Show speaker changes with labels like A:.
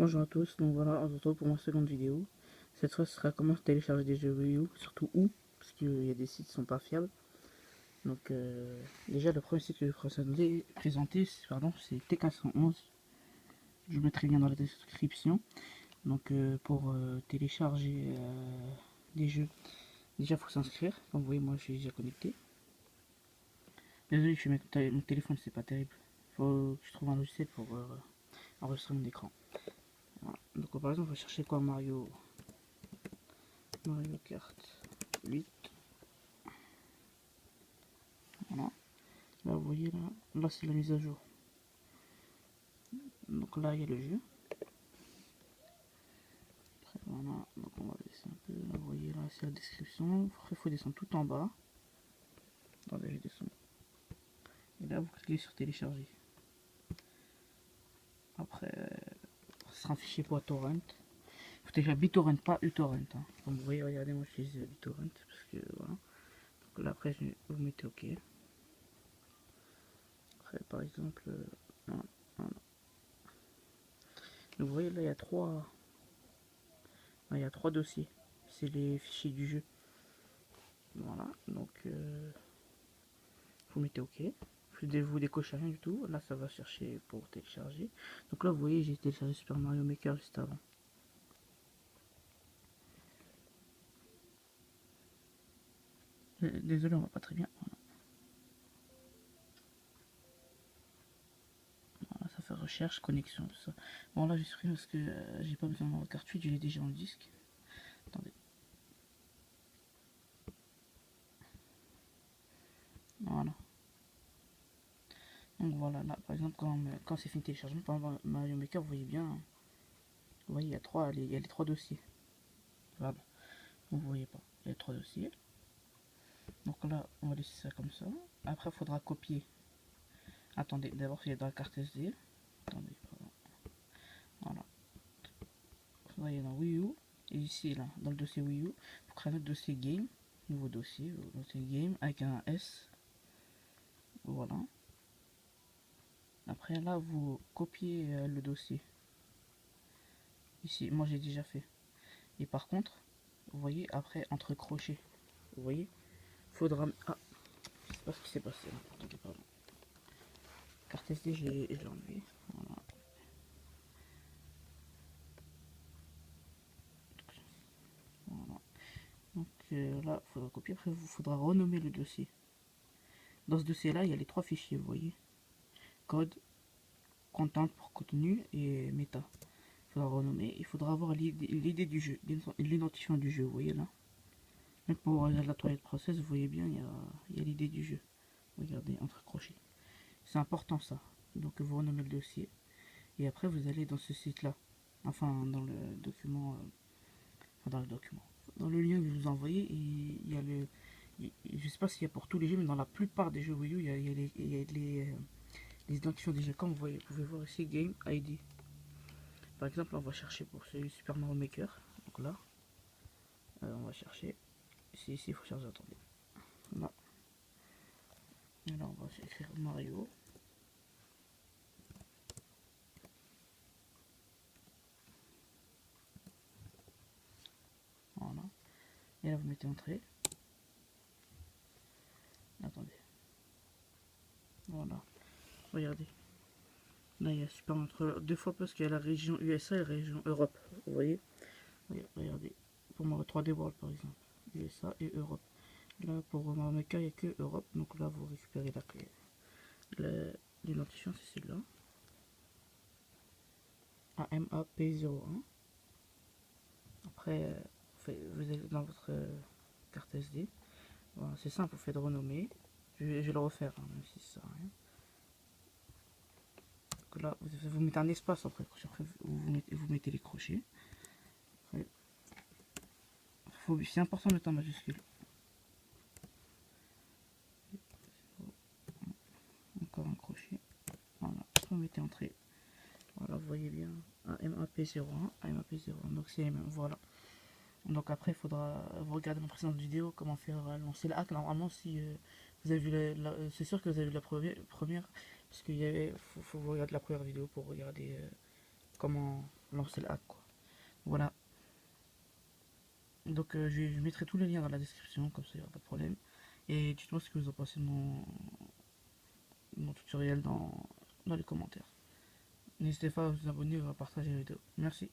A: Bonjour à tous, donc voilà, on se retrouve pour ma seconde vidéo. Cette fois, ce sera comment télécharger des jeux Wii U, surtout où, parce qu'il y a des sites qui sont pas fiables. Donc, déjà, le premier site que je vais présenter c'est TK111. Je mettrai le lien dans la description. Donc, pour télécharger des jeux, déjà, il faut s'inscrire. Comme vous voyez, moi, je suis déjà connecté. Désolé, je suis mon téléphone, c'est pas terrible. Il faut que je trouve un logiciel pour enregistrer mon écran. Voilà. Donc, par exemple, on va chercher quoi Mario Kart 8. Voilà. Là, vous voyez, là c'est la mise à jour. Donc là, il y a le jeu. Après, voilà. Donc on va laisser un peu. Là, vous voyez, là, c'est la description. Après, il faut descendre tout en bas. Attendez, je descends. Et là, vous cliquez sur télécharger. Après, ce sera un fichier pour torrent. Il faut déjà BitTorrent, pas uTorrent. Hein. Comme vous voyez, regardez, moi j'utilise BitTorrent. Parce que voilà. Donc là, après, vous mettez OK. Après, par exemple, voilà. Donc vous voyez, là, il y a trois dossiers. C'est les fichiers du jeu. Voilà, donc vous mettez OK. Vous décochez rien du tout. Là, ça va chercher pour télécharger. Donc là, vous voyez, j'ai téléchargé Super Mario Maker juste avant. Désolé, on va pas très bien. Voilà, ça fait recherche, connexion, tout ça. Bon, là, j'ai supprimé parce que j'ai pas besoin de cartouche, je l'ai déjà dans le disque. Attendez. Voilà. Donc voilà, là, par exemple, quand c'est fini de téléchargement, par exemple, Mario Maker, vous voyez bien, vous voyez, il y a les trois dossiers. Voilà. Vous voyez pas, il y a les trois dossiers. Donc là, on va laisser ça comme ça. Après, il faudra copier. Attendez, d'abord, il y a dans la carte SD. Attendez, voilà. Il faudra aller dans Wii U. Et ici, là, dans le dossier Wii U, vous créez notre dossier Game. Nouveau dossier Game avec un S. Voilà. Après, là, vous copiez le dossier. Ici, moi, j'ai déjà fait. Et par contre, vous voyez, après, entre crochets, vous voyez, faudra... Ah, je sais pas ce qui s'est passé. Là. Attendez, pardon. Carte SD, je l'ai enlevé. Voilà. Voilà. Donc là, il faudra copier. Après, il faudra renommer le dossier. Dans ce dossier-là, il y a les trois fichiers, vous voyez. Code, content pour contenu et méta. Il faudra renommer. Il faudra avoir l'idée du jeu, l'identifiant du jeu, vous voyez là. Même pour la toilette process, vous voyez bien, il y a l'idée du jeu. Regardez, entre crochets. C'est important ça. Donc vous renommez le dossier. Et après, vous allez dans ce site-là. Enfin, dans le document. Dans le lien que je vous ai envoyé, il y a le... Je sais pas s'il y a pour tous les jeux, mais dans la plupart des jeux Wii U, il y a les identifiants des jeux. Comme vous voyez, vous pouvez voir ici Game ID. Par exemple, on va chercher pour celui Super Mario Maker. Donc là, on va chercher. Ici, il faut chercher, attendez. Là. Et là, on va écrire Mario. Voilà. Et là, vous mettez entrée. Attendez. Voilà. Regardez. Là, il y a Super Mario deux fois parce qu'il y a la région USA et la région Europe. Vous voyez? Regardez. Pour Mario 3D World, par exemple. USA et Europe. Là, pour Mario Maker, il n'y a que Europe. Donc là, vous récupérez la clé. L'identifiant, c'est celui-là. AMAP01. Après, vous allez dans votre carte SD. Voilà, c'est simple, vous faites renommer. Je vais le refaire, hein, même si ça sert à rien. Donc là, vous mettez un espace après crochet. Après, vous mettez les crochets. C'est important de mettre en majuscule. Encore un crochet. Voilà. Après, vous mettez entrée. Voilà, vous voyez bien. AMAP01, AMAP01. Donc c'est les mêmes. Voilà. Donc après, il faudra vous regarder ma précédente vidéo, comment faire lancer la hack. Normalement, si vous avez vu c'est sûr que vous avez vu la première parce qu'il y avait, faut regarder la première vidéo pour regarder comment lancer le hack, quoi. Voilà. Donc je mettrai tous les liens dans la description, comme ça il n'y aura pas de problème. Et dites-moi ce que vous en pensez de mon tutoriel dans les commentaires. N'hésitez pas à vous abonner ou à partager la vidéo. Merci.